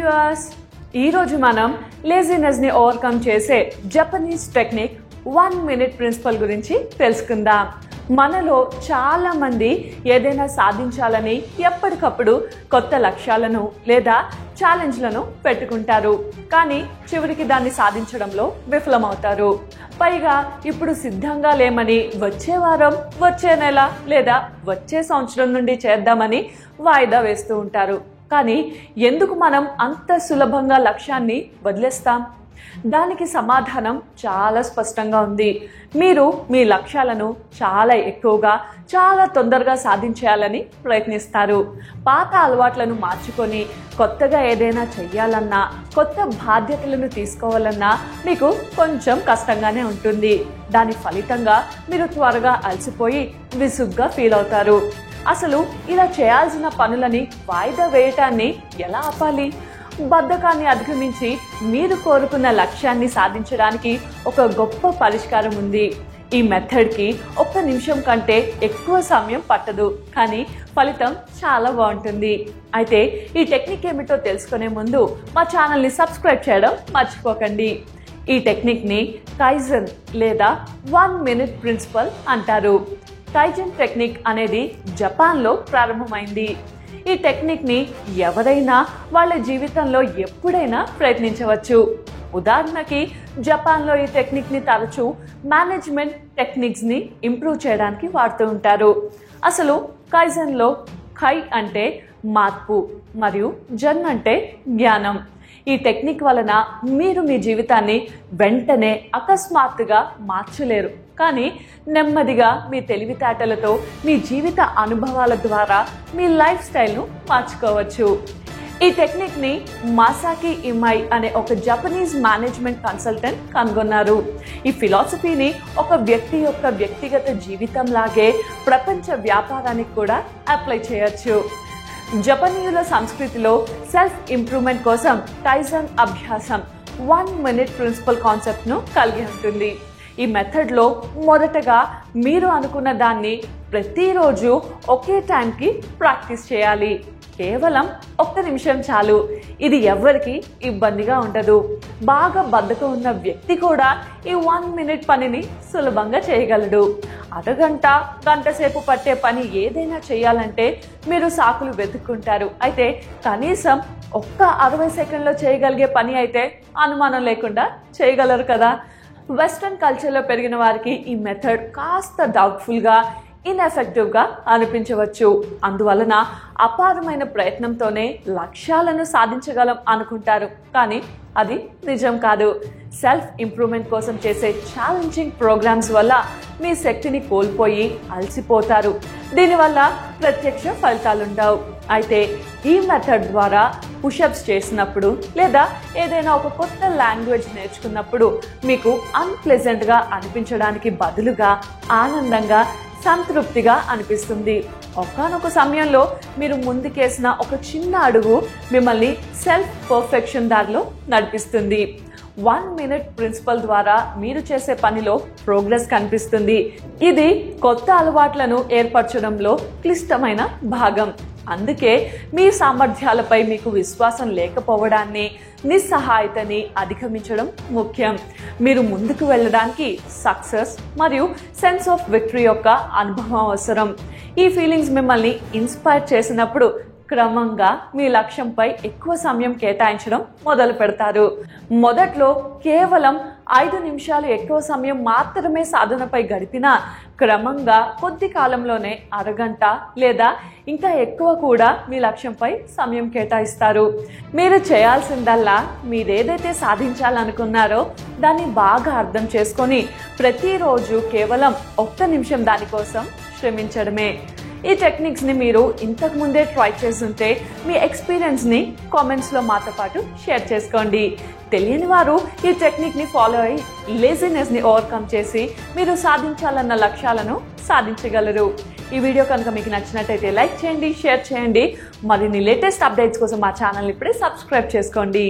Viewers, ఈరోజు మనం లేజినెస్ని overcome చేసే జపనీస్ టెక్నిక్ 1 మినిట్ ప్రిన్సిపల్ గురించి తెలుసుకుందాం. మనలో చాలా మంది ఏదైనా సాధించాలని ఎప్పటికప్పుడు కొత్త లక్ష్యాలను లేదా ఛాలెంజ్లను పెట్టుకుంటారు. కానీ చివరికి దాన్ని సాధించడంలో విఫలమవుతారు. పైగా ఇప్పుడు సిద్ధంగా లేమని వచ్చే వారం, వచ్చే నెల లేదా వచ్చే సంవత్సరం నుండి చేద్దామని వాయిదా వేస్తూ ఉంటారు. కానీ ఎందుకు మనం అంత సులభంగా లక్ష్యాన్ని వదిలేస్తాం? దానికి సమాధానం చాలా స్పష్టంగా ఉంది. మీరు మీ లక్ష్యాలను చాలా ఎక్కువగా, చాలా తొందరగా సాధించేయాలని ప్రయత్నిస్తారు. పాత అలవాట్లను మార్చుకొని కొత్తగా ఏదైనా చెయ్యాలన్నా, కొత్త బాధ్యతలను తీసుకోవాలన్నా మీకు కొంచెం కష్టంగానే ఉంటుంది. దాని ఫలితంగా మీరు త్వరగా అలసిపోయి విసుగ్గా ఫీల్ అవుతారు. అసలు ఇలా చేయాల్సిన పనులని వాయిదా వేయటాన్ని ఎలా ఆపాలి? బద్ధకాన్ని అధిగమించి మీరు కోరుకున్న లక్ష్యాన్ని సాధించడానికి ఒక గొప్ప పరిష్కారం ఉంది. ఈ మెథడ్కి 1 నిమిషం కంటే ఎక్కువ సమయం పట్టదు, కానీ ఫలితం చాలా బాగుంటుంది. అయితే ఈ టెక్నిక్ ఏమిటో తెలుసుకునే ముందు మా ఛానల్ని సబ్స్క్రైబ్ చేయడం మర్చిపోకండి. ఈ టెక్నిక్ని కైజన్ లేదా 1 మినిట్ ప్రిన్సిపల్ అంటారు. కైజన్ టెక్నిక్ అనేది జపాన్లో ప్రారంభమైంది. ఈ టెక్నిక్ని ఎవరైనా వాళ్ళ జీవితంలో ఎప్పుడైనా ప్రయత్నించవచ్చు. ఉదాహరణకి జపాన్లో ఈ టెక్నిక్ని తరచూ మేనేజ్మెంట్ టెక్నిక్స్ని ఇంప్రూవ్ చేయడానికి వాడుతూ ఉంటారు. అసలు కైజన్లో కై అంటే మార్పు మరియు జన్ అంటే జ్ఞానం. ఈ టెక్నిక్ వలన మీరు మీ జీవితాన్ని వెంటనే అకస్మాత్తుగా మార్చలేరు, కానీ నెమ్మదిగా మీ తెలివితేటలతో, మీ జీవిత అనుభవాల ద్వారా మీ లైఫ్ స్టైల్ను మార్చుకోవచ్చు. ఈ టెక్నిక్ని మాసాకి ఇమై అనే ఒక జపనీస్ మేనేజ్మెంట్ కన్సల్టెంట్ కనుగొన్నారు. ఈ ఫిలాసఫీని ఒక వ్యక్తి యొక్క వ్యక్తిగత జీవితం లాగే ప్రపంచ వ్యాపారానికి కూడా అప్లై చేయొచ్చు. జపనీయుల సంస్కృతిలో సెల్ఫ్ ఇంప్రూవ్మెంట్ కోసం కైజన్ అభ్యాసం 1 మినిట్ ప్రిన్సిపల్ కాన్సెప్ట్ను కలిగి ఉంటుంది. ఈ మెథడ్లో మొదటగా మీరు అనుకున్న దాన్ని ప్రతిరోజు ఒకే టైంకి ప్రాక్టీస్ చేయాలి. కేవలం 1 నిమిషం చాలు. ఇది ఎవరికి ఇబ్బందిగా ఉండదు. బాగా బద్ధకం ఉన్న వ్యక్తి కూడా ఈ 1 మినిట్ పనిని సులభంగా చేయగలడు. అరగంట, గంట సేపు పట్టే పని ఏదైనా చేయాలంటే మీరు సాకులు వెతుక్కుంటారు. అయితే కనీసం 60 సెకండ్లో చేయగలిగే పని అయితే అనుమానం లేకుండా చేయగలరు కదా. వెస్ట్రన్ కల్చర్లో పెరిగిన వారికి ఈ మెథడ్ కాస్త డౌట్ఫుల్గా, ఇన్ఎఫెక్టివ్గా అనిపించవచ్చు. అందువలన అపారమైన ప్రయత్నంతోనే లక్ష్యాలను సాధించగలం అనుకుంటారు, కానీ అది నిజం కాదు. సెల్ఫ్ ఇంప్రూవ్మెంట్ కోసం చేసే ఛాలెంజింగ్ ప్రోగ్రామ్స్ వల్ల మీ శక్తిని కోల్పోయి అలసిపోతారు. దీనివల్ల ప్రత్యక్ష ఫలితాలుండవు. అయితే ఈ మెథడ్ ద్వారా పుషప్స్ చేసినప్పుడు లేదా ఏదైనా ఒక కొత్త లాంగ్వేజ్ నేర్చుకున్నప్పుడు మీకు అన్ప్లెజెంట్గా అనిపించడానికి బదులుగా ఆనందంగా, సంతృప్తిగా అనిపిస్తుంది. ఒకానొక సమయంలో మీరు ముందుకేసిన ఒక చిన్న అడుగు మిమ్మల్ని సెల్ఫ్ పర్ఫెక్షన్ దారిలో నడిపిస్తుంది. 1 మినిట్ ప్రిన్సిపల్ ద్వారా మీరు చేసే పనిలో ప్రోగ్రెస్ కనిపిస్తుంది. ఇది కొత్త అలవాట్లను ఏర్పరచడంలో క్లిష్టమైన భాగం. అందుకే మీ సామర్థ్యాలపై మీకు విశ్వాసం లేకపోవడాన్ని, నిస్సహాయతని అధిగమించడం ముఖ్యం. మీరు ముందుకు వెళ్ళడానికి సక్సెస్ మరియు సెన్స్ ఆఫ్ విక్టరీ యొక్క అనుభవం అవసరం. ఈ ఫీలింగ్స్ మిమ్మల్ని ఇన్స్పైర్ చేసినప్పుడు క్రమంగా మీ లక్ష్యంపై ఎక్కువ సమయం కేటాయించడం మొదలు పెడతారు. మొదట్లో కేవలం 5 నిమిషాలు ఎక్కువ సమయం మాత్రమే సాధనపై గడిపినా క్రమంగా కొద్ది కాలంలోనే అరగంట లేదా ఇంకా ఎక్కువ కూడా మీ లక్ష్యంపై సమయం కేటాయిస్తారు. మీరు చేయాల్సిందల్లా మీరేదైతే సాధించాలనుకున్నారో దాన్ని బాగా అర్థం చేసుకొని ప్రతిరోజు కేవలం 1 నిమిషం దానికోసం శ్రమించడమే. ఈ టెక్నిక్స్ని మీరు ఇంతకుముందే ట్రై చేస్తుంటే మీ ఎక్స్పీరియన్స్ని కామెంట్స్లో మాతో పాటు షేర్ చేసుకోండి. తెలియని వారు ఈ టెక్నిక్ని ఫాలో అయ్యి లేజినెస్ని ఓవర్కమ్ చేసి మీరు సాధించాలన్న లక్ష్యాలను సాధించగలరు. ఈ వీడియో కనుక మీకు నచ్చినట్టయితే లైక్ చేయండి, షేర్ చేయండి. మరిన్ని లేటెస్ట్ అప్డేట్స్ కోసం మా ఛానల్ ఇప్పుడే సబ్స్క్రైబ్ చేసుకోండి.